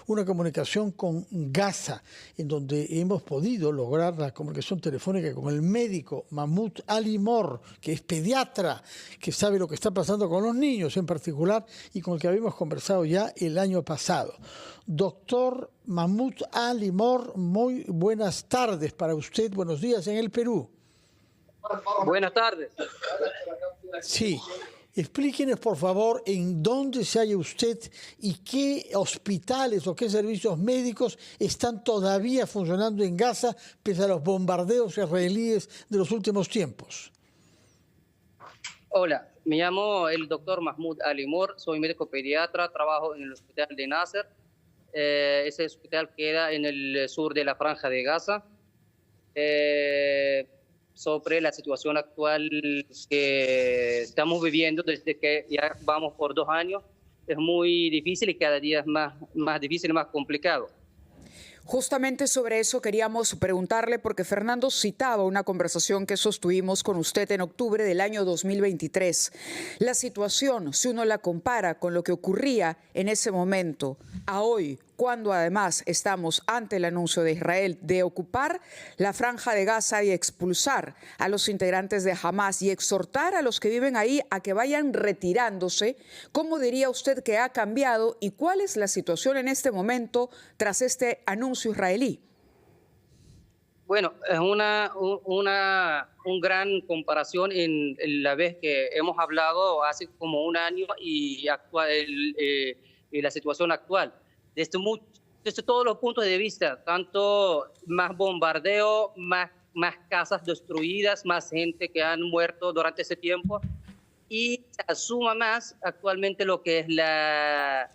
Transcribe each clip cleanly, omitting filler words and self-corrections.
una comunicación con Gaza, en donde hemos podido lograr la comunicación telefónica con el médico Mahmoud Alimor, que es pediatra, que sabe lo que está pasando con los niños en particular y con el que habíamos conversado ya el año pasado. Doctor Mahmoud Alimor, muy buenas tardes para usted, buenos días en el Perú. Buenas tardes. Sí, explíquenos por favor en dónde se halla usted y qué hospitales o qué servicios médicos están todavía funcionando en Gaza pese a los bombardeos israelíes de los últimos tiempos. Hola, me llamo el doctor Mahmoud Alimor, soy médico pediatra, trabajo en el hospital de Nasser. Ese hospital queda en el sur de la Franja de Gaza. Sobre la situación actual que estamos viviendo desde que ya vamos por 2 años, es muy difícil y cada día es más difícil y más complicado. Justamente sobre eso queríamos preguntarle, porque Fernando citaba una conversación que sostuvimos con usted en octubre del año 2023. La situación, si uno la compara con lo que ocurría en ese momento a hoy, cuando además estamos ante el anuncio de Israel de ocupar la Franja de Gaza y expulsar a los integrantes de Hamas y exhortar a los que viven ahí a que vayan retirándose, ¿cómo diría usted que ha cambiado y cuál es la situación en este momento tras este anuncio israelí? Bueno, es una gran comparación en la vez que hemos hablado hace como 1 año y la situación actual. Desde todos los puntos de vista, tanto más bombardeo, más casas destruidas, más gente que han muerto durante ese tiempo, y se asuma más actualmente lo que es la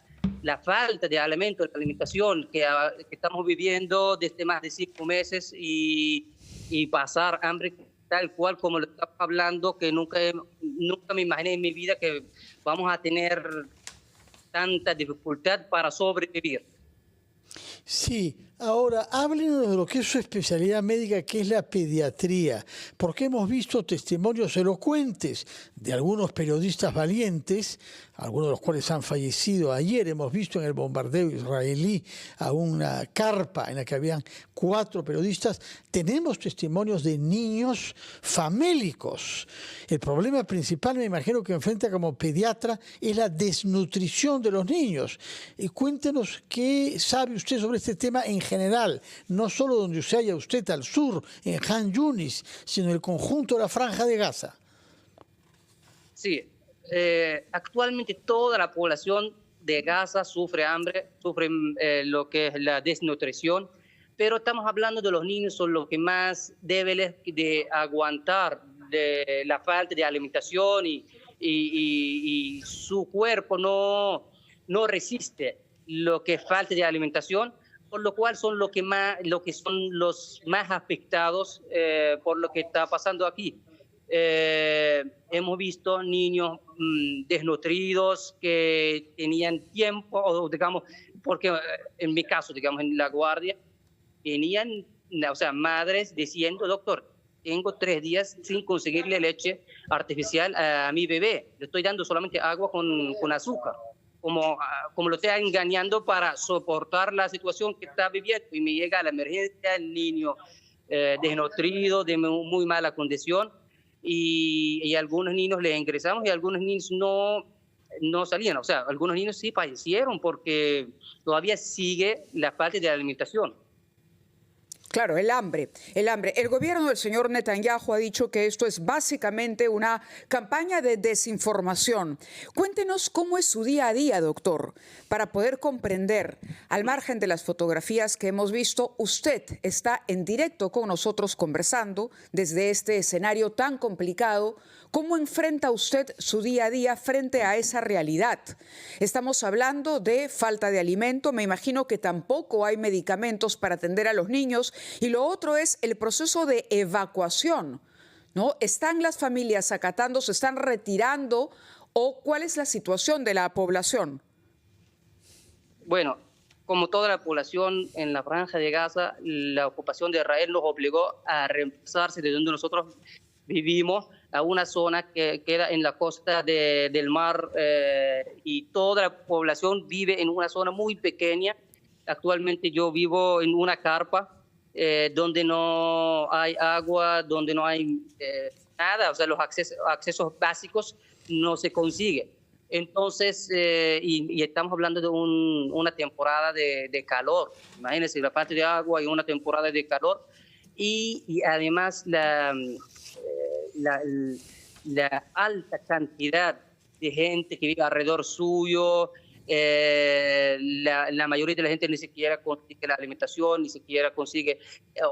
falta de alimentos, de alimentación que estamos viviendo desde más de 5 meses y pasar hambre tal cual como lo estamos hablando, que nunca me imaginé en mi vida que vamos a tener tanta dificultad para sobrevivir. Sí, ahora háblenos de lo que es su especialidad médica, que es la pediatría, porque hemos visto testimonios elocuentes de algunos periodistas valientes, algunos de los cuales han fallecido. Ayer hemos visto en el bombardeo israelí a una carpa en la que habían 4 periodistas. Tenemos testimonios de niños famélicos. El problema principal, me imagino, que enfrenta como pediatra es la desnutrición de los niños. Y cuéntenos qué sabe usted sobre este tema en general, no solo donde se halla usted al sur, en Han Yunis, sino en el conjunto de la Franja de Gaza. Sí, actualmente toda la población de Gaza sufre hambre, sufre lo que es la desnutrición, pero estamos hablando de los niños, son los que más débiles de aguantar de la falta de alimentación y su cuerpo no resiste lo que es falta de alimentación, por lo cual son lo que son los más afectados por lo que está pasando aquí. Hemos visto niños desnutridos que tenían tiempo, o digamos, porque en mi caso, digamos, en la guardia, tenían, o sea, madres diciendo, doctor, tengo 3 días sin conseguirle leche artificial a mi bebé, le estoy dando solamente agua con azúcar, como lo estoy engañando para soportar la situación que está viviendo, y me llega la emergencia, el niño desnutrido, de muy mala condición, y algunos niños le ingresamos y algunos niños no salían. O sea, algunos niños sí fallecieron porque todavía sigue la falta de alimentación. Claro, el hambre. El gobierno del señor Netanyahu ha dicho que esto es básicamente una campaña de desinformación. Cuéntenos cómo es su día a día, doctor, para poder comprender, al margen de las fotografías que hemos visto, usted está en directo con nosotros conversando desde este escenario tan complicado. ¿Cómo enfrenta usted su día a día frente a esa realidad? Estamos hablando de falta de alimento, me imagino que tampoco hay medicamentos para atender a los niños, y lo otro es el proceso de evacuación, ¿no? ¿Están las familias acatando, se están retirando o cuál es la situación de la población? Bueno, como toda la población en la Franja de Gaza, la ocupación de Israel nos obligó a reemplazarse de donde nosotros vivimos a una zona que queda en la costa del mar, y toda la población vive en una zona muy pequeña Actualmente yo vivo en una carpa donde no hay agua, donde no hay nada, o sea, los accesos básicos no se consiguen. Entonces, y estamos hablando de una temporada de calor. Imagínense, la falta de agua y una temporada de calor. Y además la alta cantidad de gente que vive alrededor suyo. La mayoría de la gente ni siquiera consigue la alimentación, ni siquiera consigue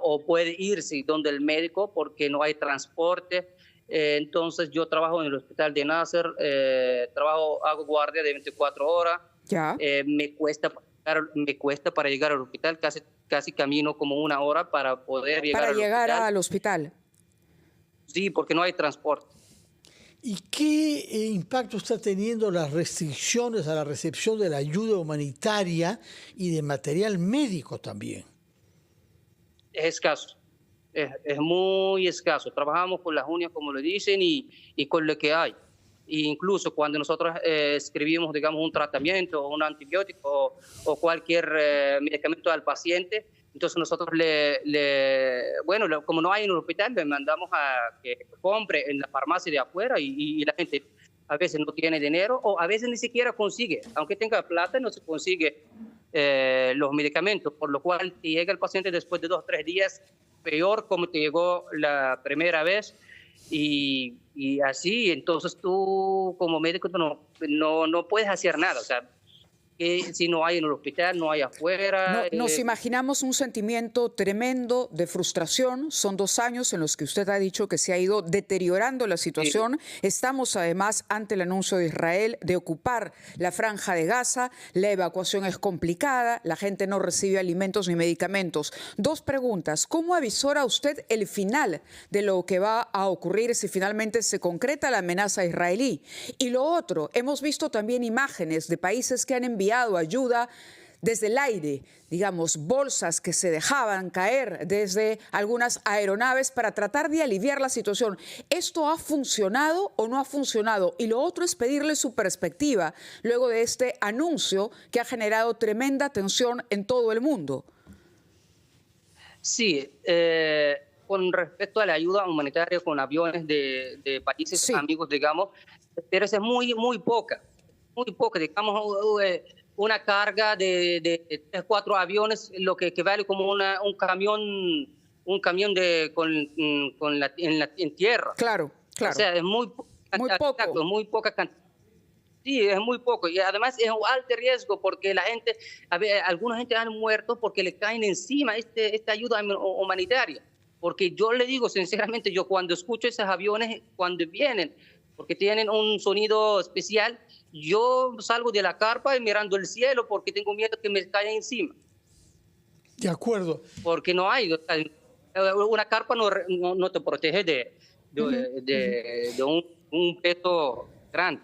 o puede irse donde el médico porque no hay transporte. Entonces yo trabajo en el hospital de Nasser, hago guardia de 24 horas. Ya. Me cuesta para llegar al hospital, casi camino como 1 hora para poder llegar al hospital. Sí, porque no hay transporte. ¿Y qué impacto está teniendo las restricciones a la recepción de la ayuda humanitaria y de material médico también? Es escaso, es muy escaso. Trabajamos con las uñas, como le dicen, y con lo que hay. E incluso cuando nosotros escribimos, digamos, un tratamiento, un antibiótico o cualquier medicamento al paciente, entonces nosotros bueno, como no hay en el hospital, le mandamos a que compre en la farmacia de afuera y la gente a veces no tiene dinero o a veces ni siquiera consigue, aunque tenga plata, no se consigue los medicamentos, por lo cual te llega el paciente después de 2 o 3 días peor como te llegó la primera vez y así, entonces tú como médico no puedes hacer nada, o sea, si no hay en el hospital, no hay afuera. Nos imaginamos un sentimiento tremendo de frustración. Son 2 años en los que usted ha dicho que se ha ido deteriorando la situación. Sí. Estamos además ante el anuncio de Israel de ocupar la franja de Gaza. La evacuación es complicada, la gente no recibe alimentos ni medicamentos. 2 preguntas. ¿Cómo avisora usted el final de lo que va a ocurrir si finalmente se concreta la amenaza israelí? Y lo otro, hemos visto también imágenes de países que han enviado ayuda desde el aire, digamos, bolsas que se dejaban caer desde algunas aeronaves para tratar de aliviar la situación. ¿Esto ha funcionado o no ha funcionado? Y lo otro es pedirle su perspectiva luego de este anuncio que ha generado tremenda tensión en todo el mundo. Sí, con respecto a la ayuda humanitaria con aviones de países sí. amigos, digamos, pero es muy poca, digamos, una carga de 3 o 4 aviones, lo que vale como un camión en tierra. Claro. O sea, es muy poco. Exacto, muy poca cantidad. Sí, es muy poco. Y además es un alto riesgo porque alguna gente han muerto porque le caen encima esta ayuda humanitaria. Porque yo le digo sinceramente, yo cuando escucho esos aviones, cuando vienen, porque tienen un sonido especial, yo salgo de la carpa y mirando el cielo porque tengo miedo que me caiga encima. De acuerdo. Porque no hay. Una carpa no te protege de un peso grande.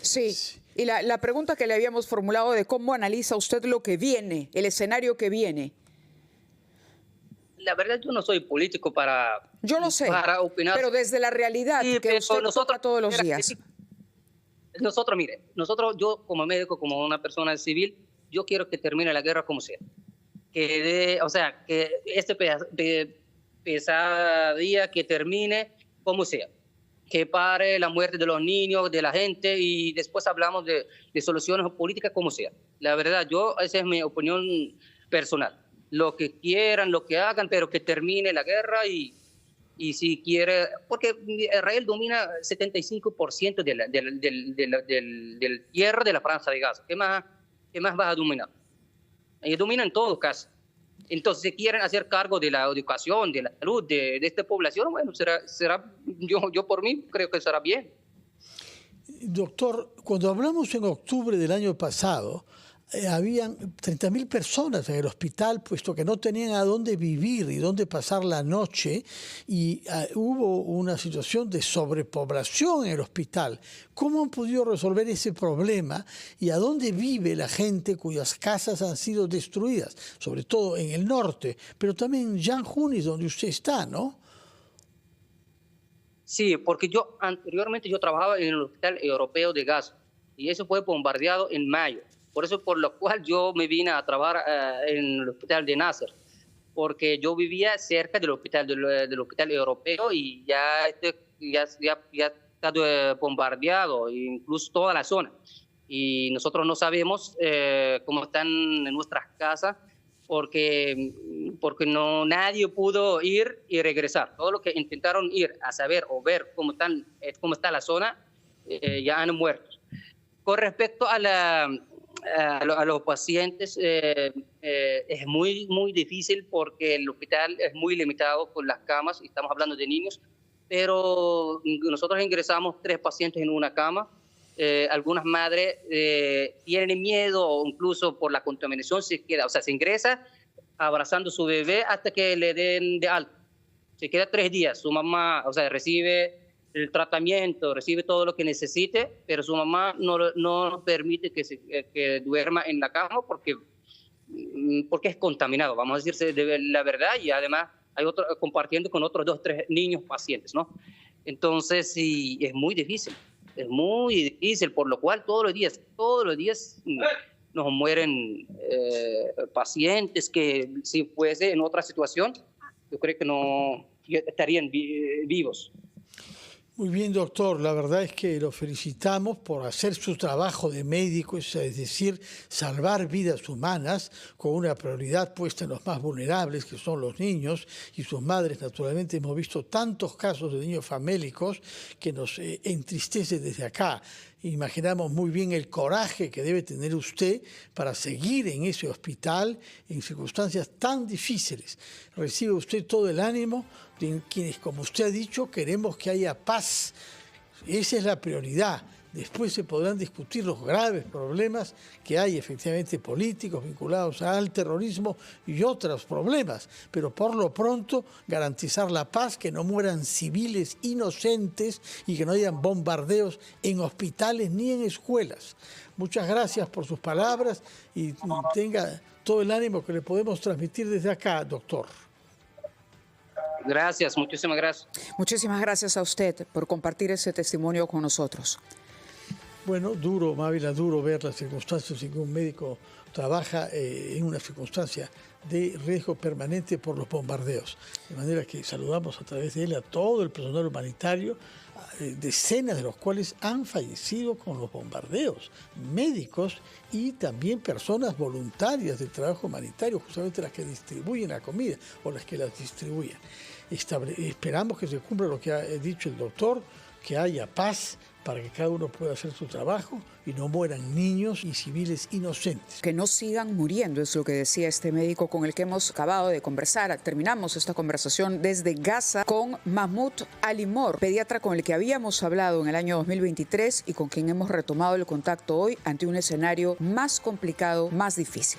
Sí. Y la pregunta que le habíamos formulado de cómo analiza usted lo que viene, el escenario que viene. La verdad, yo no soy político para... Yo lo sé, para opinar. Pero desde la realidad sí, que usted toca todos los días. Yo como médico, como una persona civil, yo quiero que termine la guerra como sea. Que este pesadilla que termine como sea. Que pare la muerte de los niños, de la gente, y después hablamos de soluciones políticas como sea. La verdad, esa es mi opinión personal. Lo que quieran, lo que hagan, pero que termine la guerra y si quiere, porque Israel domina 75% del tierra de la franja de Gaza. ¿Qué más vas a dominar? Ellos dominan todo casi. Entonces, si quieren hacer cargo de la educación, de la salud de esta población, bueno, yo por mí creo que será bien. Doctor, cuando hablamos en octubre del año pasado, habían 30.000 personas en el hospital, puesto que no tenían a dónde vivir y dónde pasar la noche, y hubo una situación de sobrepoblación en el hospital. ¿Cómo han podido resolver ese problema y a dónde vive la gente cuyas casas han sido destruidas? Sobre todo en el norte, pero también en Khan Yunis, donde usted está, ¿no? Sí, porque anteriormente yo trabajaba en el Hospital Europeo de Gaza y eso fue bombardeado en mayo. Por eso, por lo cual yo me vine a trabajar en el hospital de Nasser, porque yo vivía cerca del hospital europeo y ya está bombardeado, incluso toda la zona. Y nosotros no sabemos cómo están en nuestras casas, porque nadie pudo ir y regresar. Todos los que intentaron ir a saber o ver cómo está la zona ya han muerto. Con respecto a los pacientes, es muy difícil porque el hospital es muy limitado con las camas, y estamos hablando de niños, pero nosotros ingresamos 3 pacientes en una cama. Algunas madres tienen miedo, o incluso por la contaminación se ingresa abrazando a su bebé hasta que le den de alta. Se queda 3 días, su mamá, recibe el tratamiento, recibe todo lo que necesite, pero su mamá no permite que duerma en la cama porque es contaminado, vamos a decirse la verdad, y además hay compartiendo con otros 2 o 3 niños pacientes, ¿no? Entonces, sí, es muy difícil, por lo cual todos los días nos mueren pacientes que si fuese en otra situación, yo creo que no estarían vivos. Muy bien, doctor. La verdad es que lo felicitamos por hacer su trabajo de médico, es decir, salvar vidas humanas con una prioridad puesta en los más vulnerables, que son los niños y sus madres. Naturalmente hemos visto tantos casos de niños famélicos que nos entristece desde acá. Imaginamos muy bien el coraje que debe tener usted para seguir en ese hospital en circunstancias tan difíciles. Recibe usted todo el ánimo de quienes, como usted ha dicho, queremos que haya paz. Esa es la prioridad. Después se podrán discutir los graves problemas que hay efectivamente políticos vinculados al terrorismo y otros problemas, pero por lo pronto garantizar la paz, que no mueran civiles inocentes y que no hayan bombardeos en hospitales ni en escuelas. Muchas gracias por sus palabras y tenga todo el ánimo que le podemos transmitir desde acá, doctor. Gracias, muchísimas gracias. Muchísimas gracias a usted por compartir ese testimonio con nosotros. Bueno, duro, Mávila, duro ver las circunstancias en que un médico trabaja en una circunstancia de riesgo permanente por los bombardeos. De manera que saludamos a través de él a todo el personal humanitario, decenas de los cuales han fallecido con los bombardeos, médicos y también personas voluntarias del trabajo humanitario, justamente las que distribuyen la comida o las que las distribuyen. Esperamos que se cumpla lo que ha dicho el doctor, que haya paz para que cada uno pueda hacer su trabajo y no mueran niños y civiles inocentes. Que no sigan muriendo, es lo que decía este médico con el que hemos acabado de conversar. Terminamos esta conversación desde Gaza con Mahmoud Alimor, pediatra con el que habíamos hablado en el año 2023 y con quien hemos retomado el contacto hoy ante un escenario más complicado, más difícil.